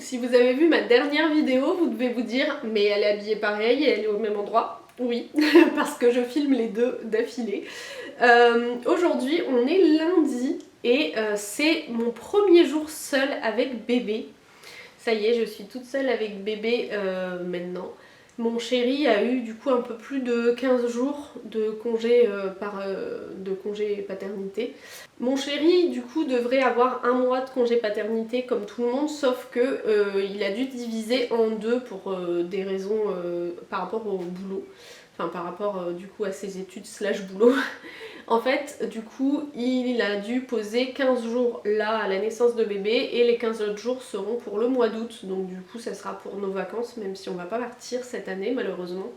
Si vous avez vu ma dernière vidéo, vous devez vous dire mais elle est habillée pareil et elle est au même endroit. Oui, parce que je filme les deux d'affilée. Aujourd'hui on est lundi et c'est mon premier jour seule avec bébé. Ça y est, je suis toute seule avec bébé maintenant. Mon chéri a eu du coup un peu plus de 15 jours de congé, de congé paternité. Mon chéri du coup devrait avoir un mois de congé paternité comme tout le monde, sauf que il a dû diviser en deux pour des raisons par rapport au boulot. Enfin par rapport du coup à ses études slash boulot. En fait, du coup, il a dû poser 15 jours là à la naissance de bébé et les 15 autres jours seront pour le mois d'août. Donc du coup, ça sera pour nos vacances, même si on va pas partir cette année malheureusement.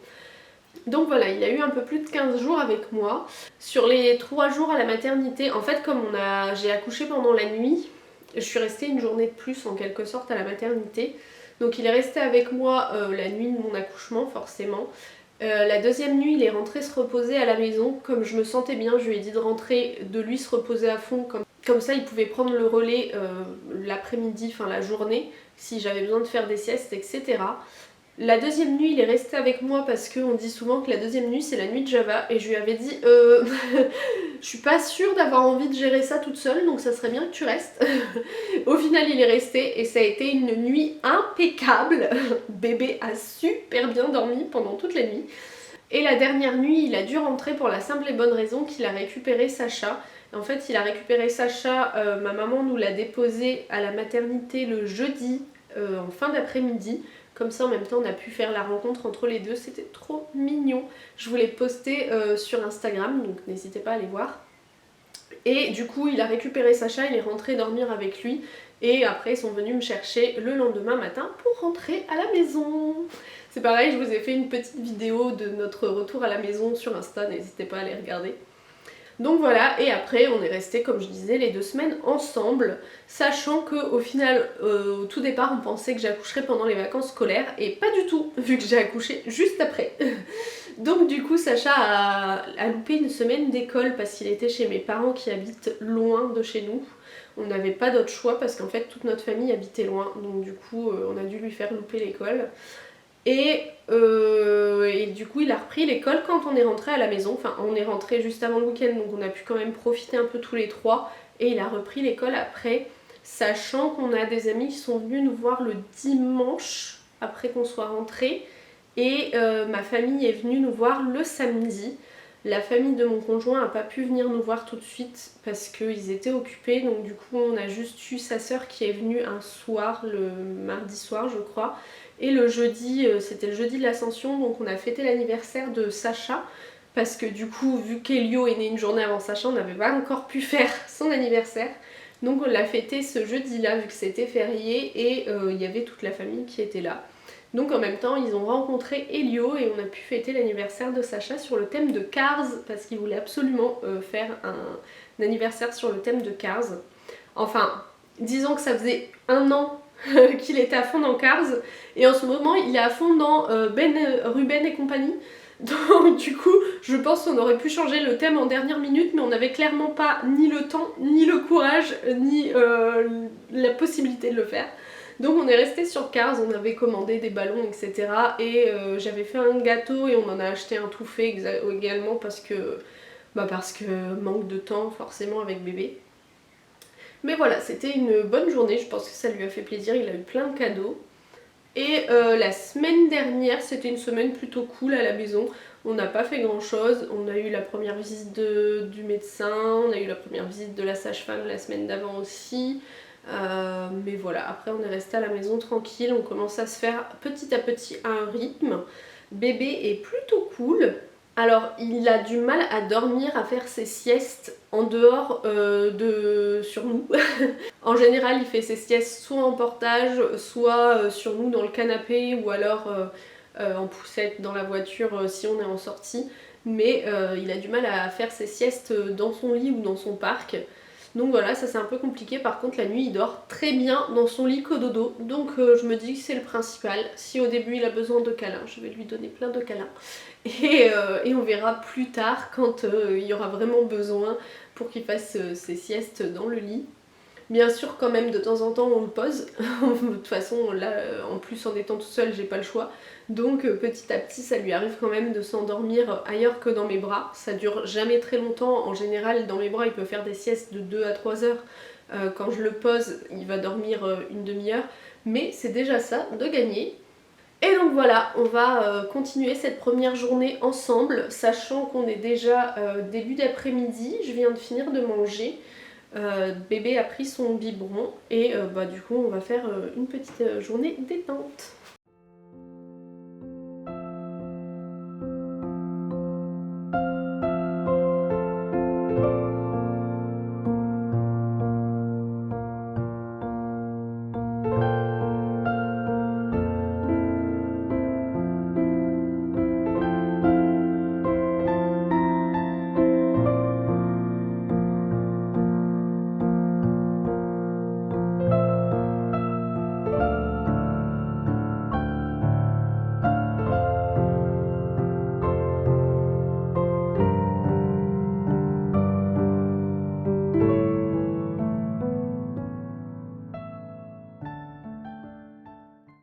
Donc voilà, il a eu un peu plus de 15 jours avec moi. Sur les 3 jours à la maternité, en fait comme j'ai accouché pendant la nuit, je suis restée une journée de plus en quelque sorte à la maternité. Donc il est resté avec moi la nuit de mon accouchement forcément. La deuxième nuit, il est rentré se reposer à la maison. Comme je me sentais bien, je lui ai dit de rentrer, de lui se reposer à fond. Comme ça, il pouvait prendre le relais l'après-midi, enfin la journée, si j'avais besoin de faire des siestes, etc. La deuxième nuit, il est resté avec moi parce qu'on dit souvent que la deuxième nuit, c'est la nuit de Java. Et je lui avais dit, je suis pas sûre d'avoir envie de gérer ça toute seule, donc ça serait bien que tu restes. Au final, il est resté et ça a été une nuit impeccable. Bébé a super bien dormi pendant toute la nuit. Et la dernière nuit, il a dû rentrer pour la simple et bonne raison qu'il a récupéré Sacha. En fait, il a récupéré Sacha, ma maman nous l'a déposé à la maternité le jeudi en fin d'après-midi. Comme ça, en même temps, on a pu faire la rencontre entre les deux. C'était trop mignon. Je vous l'ai posté sur Instagram, donc n'hésitez pas à aller voir. Et du coup, il a récupéré Sacha, il est rentré dormir avec lui. Et après, ils sont venus me chercher le lendemain matin pour rentrer à la maison. C'est pareil, je vous ai fait une petite vidéo de notre retour à la maison sur Insta, n'hésitez pas à aller regarder. Donc voilà, et après on est resté, comme je disais, les 2 semaines ensemble, sachant qu'au final, au tout départ, on pensait que j'accoucherais pendant les vacances scolaires, et pas du tout, vu que j'ai accouché juste après. Donc du coup, Sacha a loupé une semaine d'école parce qu'il était chez mes parents qui habitent loin de chez nous. On n'avait pas d'autre choix parce qu'en fait toute notre famille habitait loin, donc du coup on a dû lui faire louper l'école. Et du coup il a repris l'école quand on est rentré à la maison, enfin on est rentré juste avant le week-end donc on a pu quand même profiter un peu tous les trois et il a repris l'école après, sachant qu'on a des amis qui sont venus nous voir le dimanche après qu'on soit rentré et ma famille est venue nous voir le samedi. La famille de mon conjoint n'a pas pu venir nous voir tout de suite parce qu'ils étaient occupés, donc du coup on a juste eu sa soeur qui est venue un soir, le mardi soir je crois. Et le jeudi, c'était le jeudi de l'Ascension, donc on a fêté l'anniversaire de Sacha. Parce que du coup, vu qu'Elio est né une journée avant Sacha, on n'avait pas encore pu faire son anniversaire. Donc on l'a fêté ce jeudi-là, vu que c'était férié, et il y avait toute la famille qui était là. Donc en même temps, ils ont rencontré Elio et on a pu fêter l'anniversaire de Sacha sur le thème de Cars, parce qu'il voulait absolument faire un anniversaire sur le thème de Cars. Enfin, disons que ça faisait 1 an qu'il était à fond dans Cars et en ce moment il est à fond dans Ruben et compagnie. Donc du coup je pense qu'on aurait pu changer le thème en dernière minute mais on n'avait clairement pas ni le temps, ni le courage, ni la possibilité de le faire. Donc on est resté sur Cars, on avait commandé des ballons etc. Et j'avais fait un gâteau et on en a acheté un tout fait également parce que manque de temps forcément avec bébé. Mais voilà, c'était une bonne journée, je pense que ça lui a fait plaisir, il a eu plein de cadeaux. Et la semaine dernière, c'était une semaine plutôt cool à la maison. On n'a pas fait grand chose, on a eu la première visite du médecin, on a eu la première visite de la sage-femme la semaine d'avant aussi. Mais voilà, après on est resté à la maison tranquille, on commence à se faire petit à petit un rythme. Bébé est plutôt cool. Alors il a du mal à dormir, à faire ses siestes en dehors sur nous. En général il fait ses siestes soit en portage, soit sur nous dans le canapé ou alors en poussette dans la voiture si on est en sortie. Mais il a du mal à faire ses siestes dans son lit ou dans son parc. Donc voilà, ça c'est un peu compliqué. Par contre la nuit il dort très bien dans son lit cododo. Donc je me dis que c'est le principal. Si au début il a besoin de câlins, je vais lui donner plein de câlins. Et on verra plus tard quand il y aura vraiment besoin pour qu'il fasse ses siestes dans le lit. Bien sûr, quand même, de temps en temps, on le pose. De toute façon, là, en plus, en étant tout seul, j'ai pas le choix. Donc, petit à petit, ça lui arrive quand même de s'endormir ailleurs que dans mes bras. Ça dure jamais très longtemps. En général, dans mes bras, il peut faire des siestes de 2 à 3 heures. Quand je le pose, il va dormir une demi-heure. Mais c'est déjà ça, de gagner. Et donc voilà, on va continuer cette première journée ensemble, sachant qu'on est déjà début d'après-midi. Je viens de finir de manger. Bébé a pris son biberon et du coup on va faire une petite journée détente.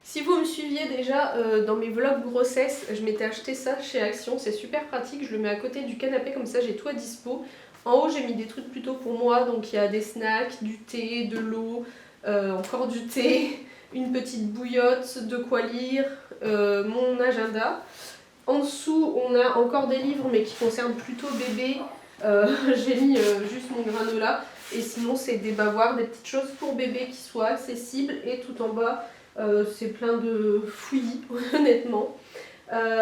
Si vous me suiviez déjà dans mes vlogs grossesse, je m'étais acheté ça chez Action, c'est super pratique, je le mets à côté du canapé comme ça j'ai tout à dispo. En haut j'ai mis des trucs plutôt pour moi, donc il y a des snacks, du thé, de l'eau, encore du thé, une petite bouillotte, de quoi lire, mon agenda. En dessous on a encore des livres mais qui concernent plutôt bébé, j'ai mis juste mon granola et sinon c'est des bavoirs, des petites choses pour bébé qui soient accessibles et tout en bas c'est plein de fouillis honnêtement.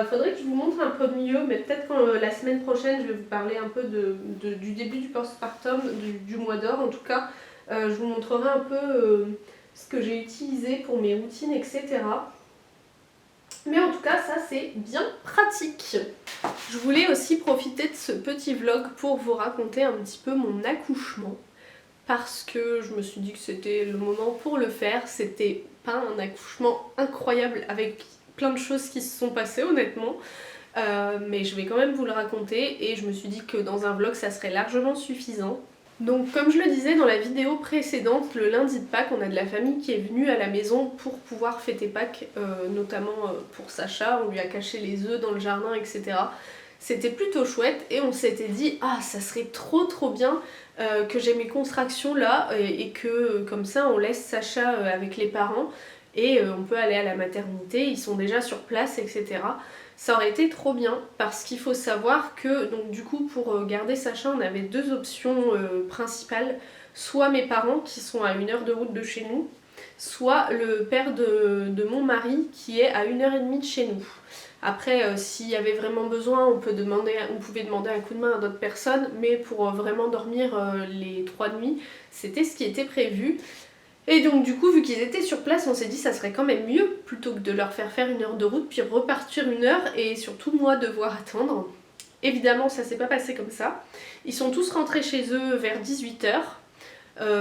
Faudrait que je vous montre un peu mieux, mais peut-être quand la semaine prochaine je vais vous parler un peu du début du postpartum, du mois d'or en tout cas. Je vous montrerai un peu ce que j'ai utilisé pour mes routines, etc. Mais en tout cas ça c'est bien pratique. Je voulais aussi profiter de ce petit vlog pour vous raconter un petit peu mon accouchement. Parce que je me suis dit que c'était le moment pour le faire. C'était pas un accouchement incroyable avec plein de choses qui se sont passées honnêtement. Mais je vais quand même vous le raconter et je me suis dit que dans un vlog ça serait largement suffisant. Donc comme je le disais dans la vidéo précédente, le lundi de Pâques, on a de la famille qui est venue à la maison pour pouvoir fêter Pâques, notamment pour Sacha, on lui a caché les œufs dans le jardin, etc. C'était plutôt chouette et on s'était dit ah ça serait trop bien que j'ai mes contractions là et que comme ça on laisse Sacha avec les parents et on peut aller à la maternité, ils sont déjà sur place, etc. Ça aurait été trop bien parce qu'il faut savoir que donc du coup pour garder Sacha on avait deux options principales, soit mes parents qui sont à 1 heure de route de chez nous, soit le père de mon mari qui est à 1h30 de chez nous. Après, s'il y avait vraiment besoin, on pouvait demander un coup de main à d'autres personnes, mais pour vraiment dormir les 3 nuits, c'était ce qui était prévu. Et donc du coup, vu qu'ils étaient sur place, on s'est dit ça serait quand même mieux, plutôt que de leur faire 1 heure de route, puis repartir 1 heure, et surtout moi devoir attendre. Évidemment, ça s'est pas passé comme ça. Ils sont tous rentrés chez eux vers 18h.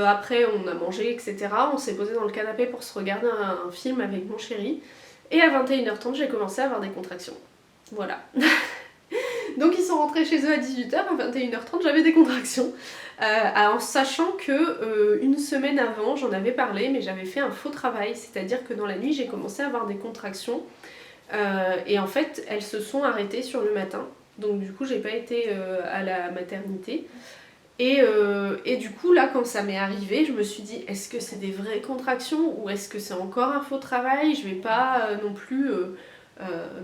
Après, on a mangé, etc. On s'est posé dans le canapé pour se regarder un film avec mon chéri. Et à 21h30, j'ai commencé à avoir des contractions. Voilà. Donc ils sont rentrés chez eux à 18h, à 21h30, j'avais des contractions. En sachant que une semaine avant, j'en avais parlé, mais j'avais fait un faux travail. C'est-à-dire que dans la nuit, j'ai commencé à avoir des contractions. Et en fait, elles se sont arrêtées sur le matin. Donc du coup, j'ai pas été à la maternité. Et du coup là quand ça m'est arrivé je me suis dit est-ce que c'est des vraies contractions ou est-ce que c'est encore un faux travail, je vais pas non plus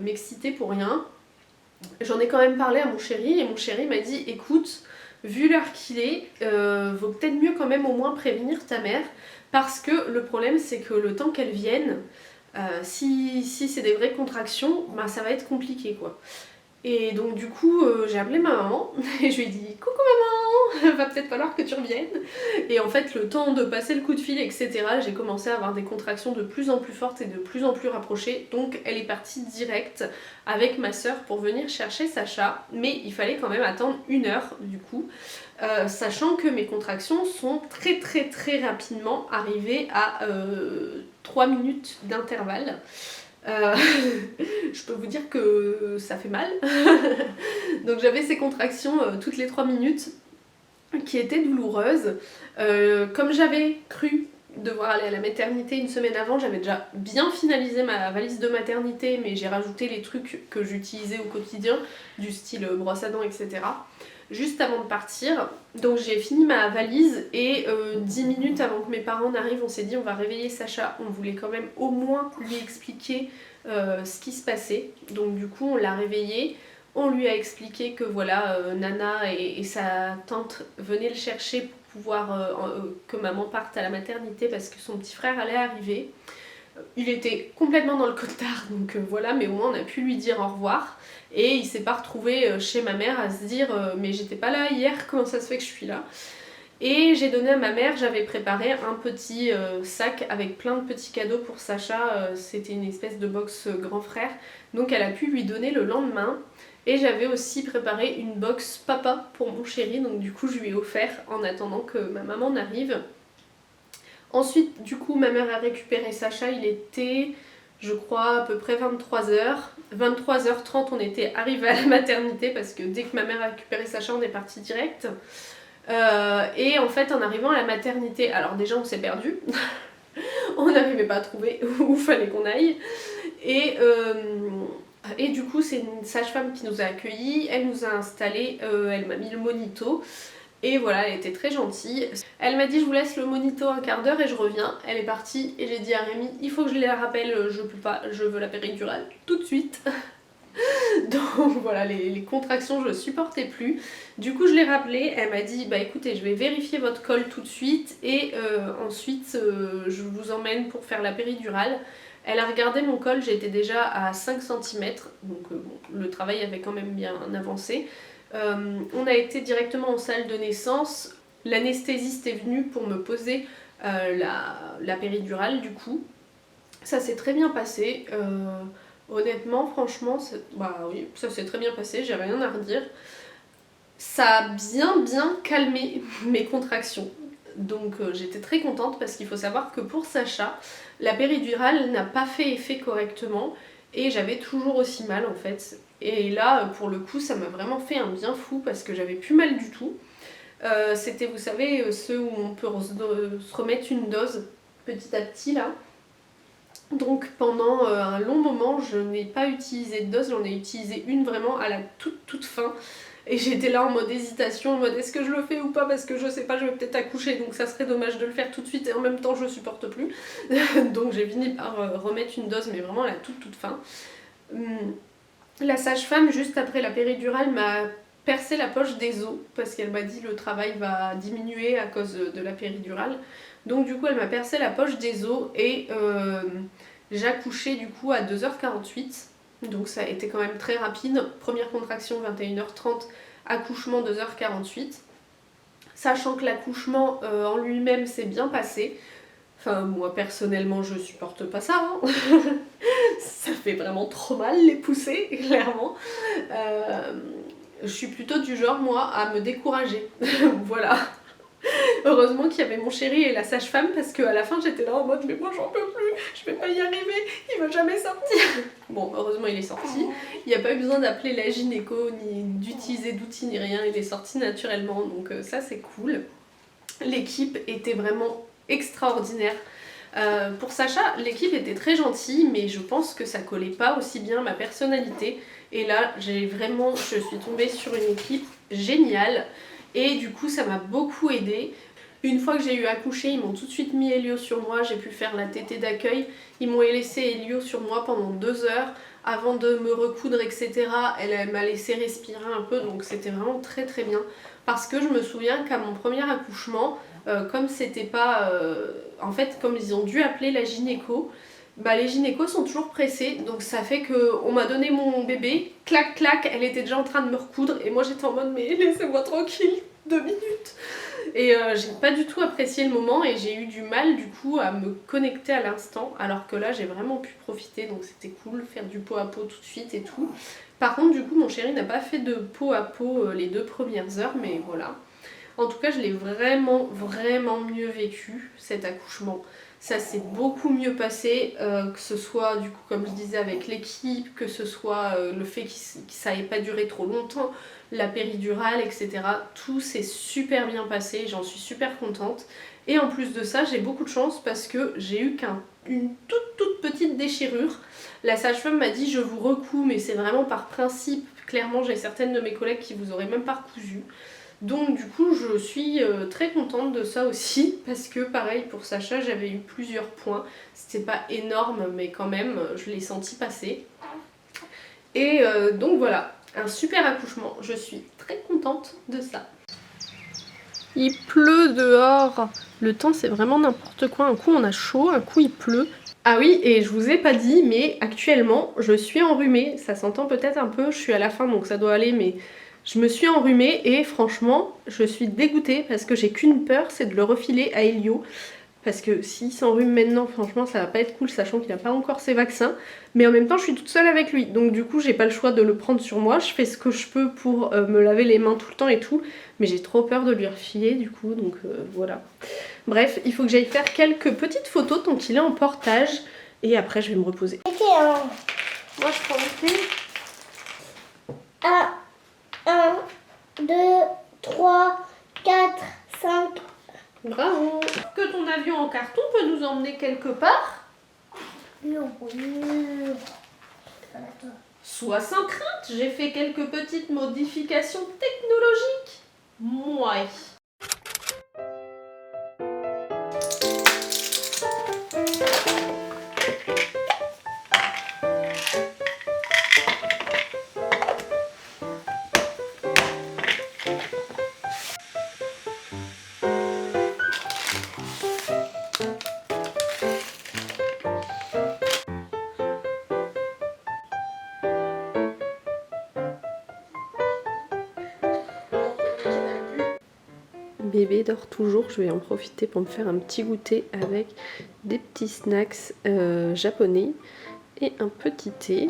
m'exciter pour rien. J'en ai quand même parlé à mon chéri et mon chéri m'a dit écoute, vu l'heure qu'il est, vaut peut-être mieux quand même au moins prévenir ta mère parce que le problème c'est que le temps qu'elle vienne, si c'est des vraies contractions, bah, ça va être compliqué quoi. Et donc du coup j'ai appelé ma maman et je lui ai dit coucou maman, va peut-être falloir que tu reviennes. Et en fait le temps de passer le coup de fil etc, j'ai commencé à avoir des contractions de plus en plus fortes et de plus en plus rapprochées. Donc elle est partie direct avec ma soeur pour venir chercher Sacha. Mais il fallait quand même attendre 1 heure du coup. Sachant que mes contractions sont très rapidement arrivées à 3 minutes d'intervalle. Je peux vous dire que ça fait mal. Donc j'avais ces contractions toutes les 3 minutes. qui était douloureuse. Comme j'avais cru devoir aller à la maternité une semaine avant, j'avais déjà bien finalisé ma valise de maternité, mais j'ai rajouté les trucs que j'utilisais au quotidien, du style brosse à dents, etc. Juste avant de partir, donc j'ai fini ma valise et 10 minutes avant que mes parents n'arrivent, on s'est dit on va réveiller Sacha, on voulait quand même au moins lui expliquer ce qui se passait. Donc du coup on l'a réveillé, on lui a expliqué que voilà, Nana et sa tante venaient le chercher pour pouvoir que maman parte à la maternité parce que son petit frère allait arriver. Il était complètement dans le cotard, donc voilà, mais au moins on a pu lui dire au revoir. Et il s'est pas retrouvé chez ma mère à se dire mais j'étais pas là hier, comment ça se fait que je suis là? Et j'ai donné à ma mère, j'avais préparé un petit sac avec plein de petits cadeaux pour Sacha, c'était une espèce de box grand frère, donc elle a pu lui donner le lendemain. Et j'avais aussi préparé une box papa pour mon chéri, donc du coup je lui ai offert en attendant que ma maman n'arrive. Ensuite, du coup, ma mère a récupéré Sacha, il était, je crois, à peu près 23h. 23h30, on était arrivé à la maternité parce que dès que ma mère a récupéré Sacha, on est parti direct. Et en fait, en arrivant à la maternité, alors déjà on s'est perdu, on n'arrivait pas à trouver où fallait qu'on aille. Et du coup, c'est une sage-femme qui nous a accueillis, elle nous a installés, elle m'a mis le monito. Et voilà, elle était très gentille. Elle m'a dit je vous laisse le monito un quart d'heure et je reviens. Elle est partie et j'ai dit à Rémi il faut que je la rappelle, je peux pas, je veux la péridurale tout de suite. Donc voilà, les contractions je supportais plus. Du coup je l'ai rappelée, elle m'a dit bah écoutez je vais vérifier votre col tout de suite et ensuite je vous emmène pour faire la péridurale. Elle a regardé mon col, j'étais déjà à 5 cm, donc bon, le travail avait quand même bien avancé. On a été directement en salle de naissance, l'anesthésiste est venu pour me poser la péridurale du coup. Ça s'est très bien passé, honnêtement franchement, bah oui, ça s'est très bien passé, j'ai rien à redire. Ça a bien calmé mes contractions. Donc j'étais très contente parce qu'il faut savoir que pour Sacha, la péridurale n'a pas fait effet correctement et j'avais toujours aussi mal en fait. Et là pour le coup ça m'a vraiment fait un bien fou parce que j'avais plus mal du tout. C'était vous savez ceux où on peut se remettre une dose petit à petit là. Donc pendant un long moment je n'ai pas utilisé de dose, j'en ai utilisé une vraiment à la toute fin. Et j'étais là en mode hésitation, en mode est-ce que je le fais ou pas parce que je sais pas, je vais peut-être accoucher donc ça serait dommage de le faire tout de suite et en même temps je supporte plus. Donc j'ai fini par remettre une dose mais vraiment à la toute fin. La sage-femme juste après la péridurale m'a percé la poche des os parce qu'elle m'a dit le travail va diminuer à cause de la péridurale. Donc du coup elle m'a percé la poche des os et j'ai accouché du coup à 2h48. Donc ça a été quand même très rapide, première contraction 21h30, accouchement 2h48. Sachant que l'accouchement en lui-même s'est bien passé. Enfin moi personnellement je supporte pas ça, hein. Ça fait vraiment trop mal les poussées, clairement. Je suis plutôt du genre moi à me décourager, voilà. Heureusement qu'il y avait mon chéri et la sage-femme parce qu'à la fin j'étais là en mode mais moi j'en peux plus, je vais pas y arriver, il va jamais sortir. Bon heureusement il est sorti, il n'y a pas eu besoin d'appeler la gynéco ni d'utiliser d'outils ni rien, il est sorti naturellement donc ça c'est cool. L'équipe était vraiment extraordinaire. Pour Sacha l'équipe était très gentille mais je pense que ça collait pas aussi bien à ma personnalité et là je suis tombée sur une équipe géniale. Et du coup ça m'a beaucoup aidée. Une fois que j'ai eu accouché, ils m'ont tout de suite mis Elio sur moi, j'ai pu faire la tétée d'accueil. Ils m'ont laissé Elio sur moi pendant 2 heures avant de me recoudre etc. Elle m'a laissé respirer un peu donc c'était vraiment très bien. Parce que je me souviens qu'à mon premier accouchement, comme c'était pas... en fait comme ils ont dû appeler la gynéco, bah les gynécos sont toujours pressés donc ça fait que on m'a donné mon bébé, clac clac, elle était déjà en train de me recoudre et moi j'étais en mode mais laissez-moi tranquille 2 minutes. Et j'ai pas du tout apprécié le moment et j'ai eu du mal du coup à me connecter à l'instant alors que là j'ai vraiment pu profiter donc c'était cool, faire du pot à pot tout de suite et tout. Par contre du coup mon chéri n'a pas fait de pot à pot les 2 premières heures mais voilà. En tout cas je l'ai vraiment mieux vécu cet accouchement. Ça s'est beaucoup mieux passé, que ce soit du coup comme je disais avec l'équipe, que ce soit le fait que ça n'ait pas duré trop longtemps, la péridurale, etc. Tout s'est super bien passé, j'en suis super contente. Et en plus de ça, j'ai beaucoup de chance parce que j'ai eu qu'une toute petite déchirure. La sage-femme m'a dit je vous recous, mais c'est vraiment par principe. Clairement, j'ai certaines de mes collègues qui vous auraient même pas recousu. Donc du coup je suis très contente de ça aussi parce que pareil pour Sacha j'avais eu plusieurs points, c'était pas énorme mais quand même je l'ai senti passer. Et donc voilà, un super accouchement, je suis très contente de ça. Il pleut dehors, le temps c'est vraiment n'importe quoi, un coup on a chaud, un coup il pleut. Ah oui, et je vous ai pas dit, mais actuellement je suis enrhumée, ça s'entend peut-être un peu, je suis à la fin donc ça doit aller, mais je me suis enrhumée et franchement je suis dégoûtée parce que j'ai qu'une peur, c'est de le refiler à Elio. Parce que s'il s'enrhume maintenant, franchement ça va pas être cool sachant qu'il n'a pas encore ses vaccins. Mais en même temps je suis toute seule avec lui, donc du coup j'ai pas le choix de le prendre sur moi. Je fais ce que je peux pour me laver les mains tout le temps et tout, mais j'ai trop peur de lui refiler du coup, donc voilà. Bref, il faut que j'aille faire quelques petites photos tant qu'il est en portage et après je vais me reposer. Moi je prends le thé. 1, 2, 3, 4, 5. Bravo. Que ton avion en carton peut nous emmener quelque part, soit sans crainte. J'ai fait quelques petites modifications technologiques. Moi. Bébé dort toujours, je vais en profiter pour me faire un petit goûter avec des petits snacks japonais et un petit thé.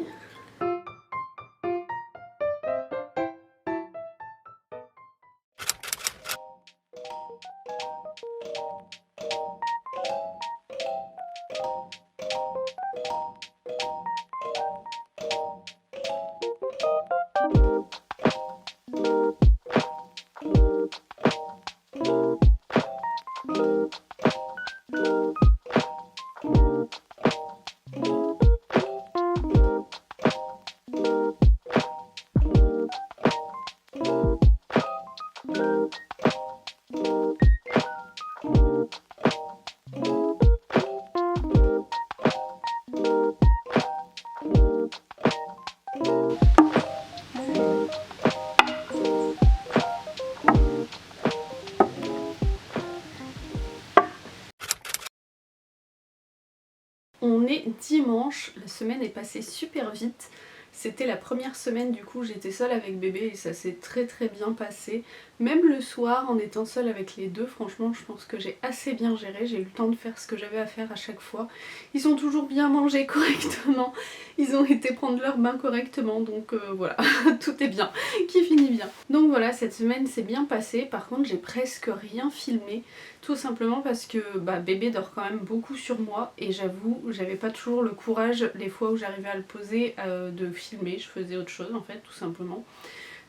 On est dimanche, la semaine est passée super vite. C'était la première semaine du coup, j'étais seule avec bébé et ça s'est très bien passé. Même le soir, en étant seule avec les deux, franchement je pense que j'ai assez bien géré. J'ai eu le temps de faire ce que j'avais à faire à chaque fois. Ils ont toujours bien mangé correctement, ils ont été prendre leur bain correctement, donc voilà, tout est bien, qui finit bien. Donc voilà, cette semaine s'est bien passée. Par contre j'ai presque rien filmé, tout simplement parce que bébé dort quand même beaucoup sur moi et j'avoue, j'avais pas toujours le courage les fois où j'arrivais à le poser de filmer, je faisais autre chose en fait tout simplement.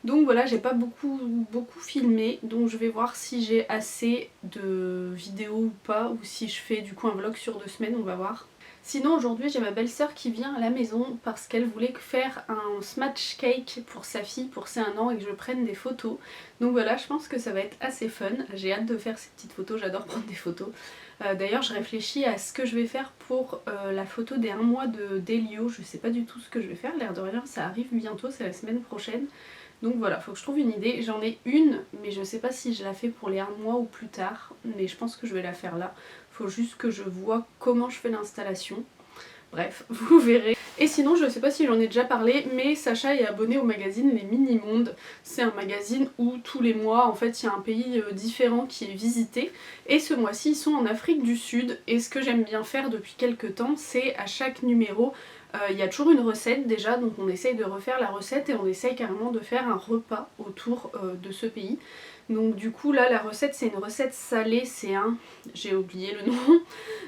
Donc voilà, j'ai pas beaucoup filmé, donc je vais voir si j'ai assez de vidéos ou pas, ou si je fais du coup un vlog sur 2 semaines, on va voir. Sinon aujourd'hui j'ai ma belle-sœur qui vient à la maison parce qu'elle voulait faire un smash cake pour sa fille pour ses 1 an et que je prenne des photos. Donc voilà, je pense que ça va être assez fun, j'ai hâte de faire ces petites photos, j'adore prendre des photos. D'ailleurs je réfléchis à ce que je vais faire pour la photo des 1 mois d'Elio, je sais pas du tout ce que je vais faire, l'air de rien ça arrive bientôt, c'est la semaine prochaine. Donc voilà, faut que je trouve une idée. J'en ai une, mais je sais pas si je la fais pour les 1 mois ou plus tard. Mais je pense que je vais la faire là. Faut juste que je vois comment je fais l'installation. Bref, vous verrez. Et sinon, je sais pas si j'en ai déjà parlé, mais Sacha est abonné au magazine Les Mini-Mondes. C'est un magazine où tous les mois, en fait, il y a un pays différent qui est visité. Et ce mois-ci, ils sont en Afrique du Sud. Et ce que j'aime bien faire depuis quelques temps, c'est à chaque numéro Il y a toujours une recette déjà, donc on essaye de refaire la recette et on essaye carrément de faire un repas autour de ce pays. Donc du coup là la recette c'est une recette salée, c'est j'ai oublié le nom,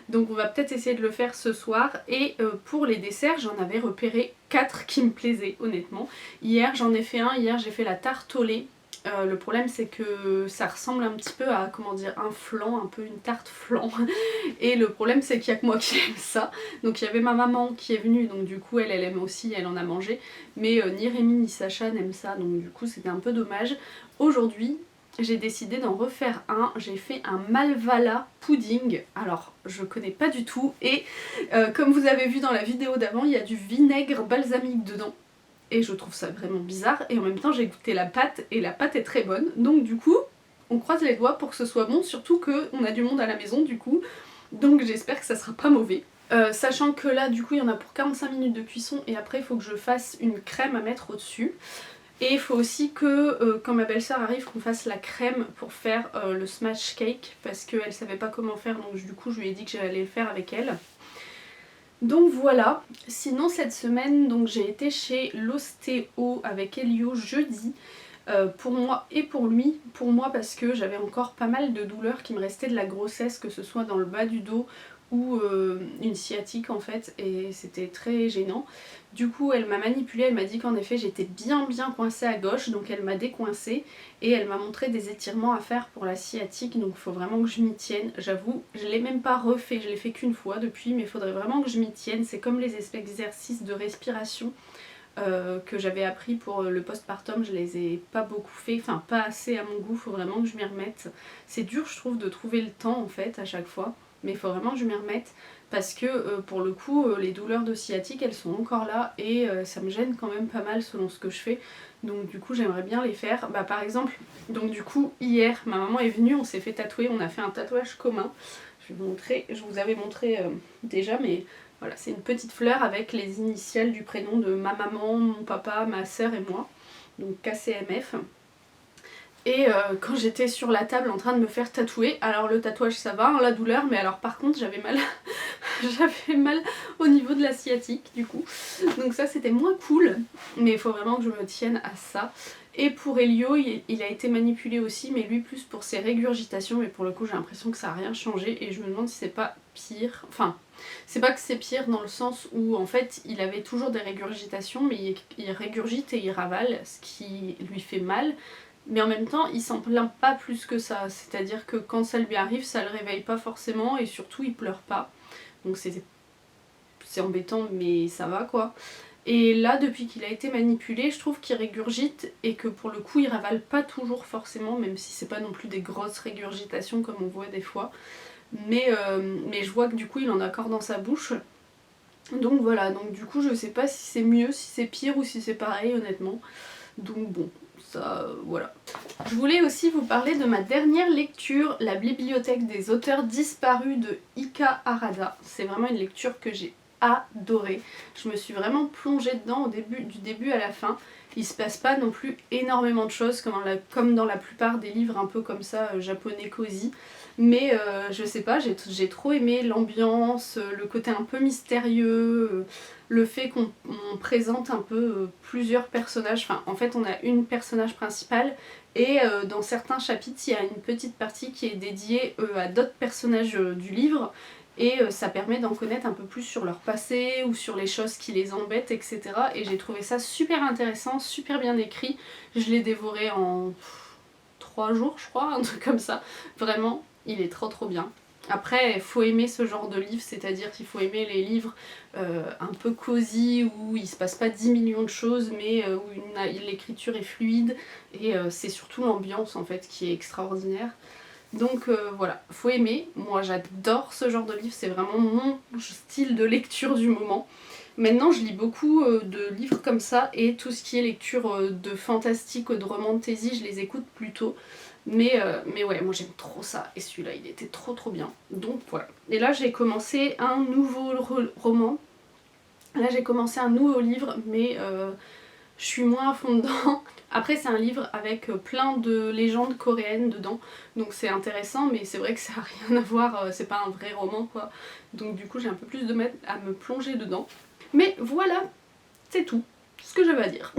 donc on va peut-être essayer de le faire ce soir. Et pour les desserts j'en avais repéré 4 qui me plaisaient honnêtement. Hier j'en ai fait hier j'ai fait la tarte au lait. Le problème c'est que ça ressemble un petit peu à, comment dire, un flan, un peu une tarte flan. Et le problème c'est qu'il y a que moi qui aime ça. Donc il y avait ma maman qui est venue, donc du coup elle aime aussi, elle en a mangé. Mais ni Rémi ni Sacha n'aiment ça, donc du coup c'était un peu dommage. Aujourd'hui j'ai décidé d'en refaire j'ai fait un Malvala pudding. Alors je connais pas du tout et comme vous avez vu dans la vidéo d'avant, il y a du vinaigre balsamique dedans. Et je trouve ça vraiment bizarre, et en même temps j'ai goûté la pâte et la pâte est très bonne, donc du coup on croise les doigts pour que ce soit bon, surtout qu'on a du monde à la maison du coup, donc j'espère que ça sera pas mauvais. Sachant que là du coup il y en a pour 45 minutes de cuisson et après il faut que je fasse une crème à mettre au dessus. Et il faut aussi que quand ma belle-sœur arrive qu'on fasse la crème pour faire le smash cake, parce qu'elle savait pas comment faire, donc du coup je lui ai dit que j'allais le faire avec elle. Donc voilà, sinon cette semaine donc j'ai été chez l'ostéo avec Elio jeudi, pour moi et pour lui. Pour moi parce que j'avais encore pas mal de douleurs qui me restaient de la grossesse, que ce soit dans le bas du dos ou une sciatique en fait, et c'était très gênant. Du coup elle m'a manipulée, elle m'a dit qu'en effet j'étais bien coincée à gauche, donc elle m'a décoincée et elle m'a montré des étirements à faire pour la sciatique, donc il faut vraiment que je m'y tienne. J'avoue, je l'ai même pas refait, je l'ai fait qu'une fois depuis, mais il faudrait vraiment que je m'y tienne. C'est comme les exercices de respiration que j'avais appris pour le postpartum, je les ai pas beaucoup fait, enfin pas assez à mon goût, faut vraiment que je m'y remette. C'est dur je trouve de trouver le temps en fait à chaque fois, mais il faut vraiment que je m'y remette parce que pour le coup les douleurs de sciatique elles sont encore là et ça me gêne quand même pas mal selon ce que je fais, donc du coup j'aimerais bien les faire. Bah par exemple, donc du coup hier ma maman est venue, on s'est fait tatouer, on a fait un tatouage commun, je vais vous montrer, je vous avais montré déjà, mais voilà, c'est une petite fleur avec les initiales du prénom de ma maman, mon papa, ma soeur et moi, donc KCMF. Et quand j'étais sur la table en train de me faire tatouer, alors le tatouage ça va, la douleur, mais alors par contre j'avais mal j'avais mal au niveau de la sciatique du coup, donc ça c'était moins cool, mais il faut vraiment que je me tienne à ça. Et pour Elio, il a été manipulé aussi, mais lui plus pour ses régurgitations, mais pour le coup j'ai l'impression que ça n'a rien changé et je me demande si c'est pas pire, enfin c'est pas que c'est pire dans le sens où en fait il avait toujours des régurgitations, mais il régurgite et il ravale, ce qui lui fait mal. Mais en même temps, il s'en plaint pas plus que ça, c'est-à-dire que quand ça lui arrive, ça le réveille pas forcément et surtout il pleure pas. Donc c'est embêtant mais ça va quoi. Et là, depuis qu'il a été manipulé, je trouve qu'il régurgite et que pour le coup il ravale pas toujours forcément, même si c'est pas non plus des grosses régurgitations comme on voit des fois. Mais je vois que du coup il en a encore dans sa bouche. Donc voilà, donc du coup je sais pas si c'est mieux, si c'est pire ou si c'est pareil honnêtement. Donc bon, ça voilà. Je voulais aussi vous parler de ma dernière lecture, La bibliothèque des auteurs disparus de Ika Harada. C'est vraiment une lecture que j'ai adorée. Je me suis vraiment plongée dedans du début à la fin. Il se passe pas non plus énormément de choses comme dans la plupart des livres un peu comme ça japonais cosy. Mais je sais pas, j'ai trop aimé l'ambiance, le côté un peu mystérieux, le fait qu'on présente un peu plusieurs personnages. Enfin, en fait, on a une personnage principale et dans certains chapitres, il y a une petite partie qui est dédiée à d'autres personnages du livre. Et ça permet d'en connaître un peu plus sur leur passé ou sur les choses qui les embêtent, etc. Et j'ai trouvé ça super intéressant, super bien écrit. Je l'ai dévoré en 3 jours, je crois, un truc comme ça. Vraiment, il est trop bien. Après, il faut aimer ce genre de livre, c'est-à-dire qu'il faut aimer les livres un peu cosy, où il se passe pas 10 millions de choses, mais où l'écriture est fluide, et c'est surtout l'ambiance en fait qui est extraordinaire. Donc voilà, faut aimer. Moi j'adore ce genre de livre, c'est vraiment mon style de lecture du moment. Maintenant je lis beaucoup de livres comme ça, et tout ce qui est lecture de fantastique ou de romantasy, je les écoute plutôt. Mais ouais, moi j'aime trop ça, et celui-là il était trop bien. Donc voilà. Et là j'ai commencé un nouveau roman. Là j'ai commencé un nouveau livre, mais je suis moins à fond dedans. Après c'est un livre avec plein de légendes coréennes dedans, donc c'est intéressant, mais c'est vrai que ça n'a rien à voir, c'est pas un vrai roman quoi. Donc du coup j'ai un peu plus de mal à me plonger dedans. Mais voilà, c'est tout ce que j'avais à dire.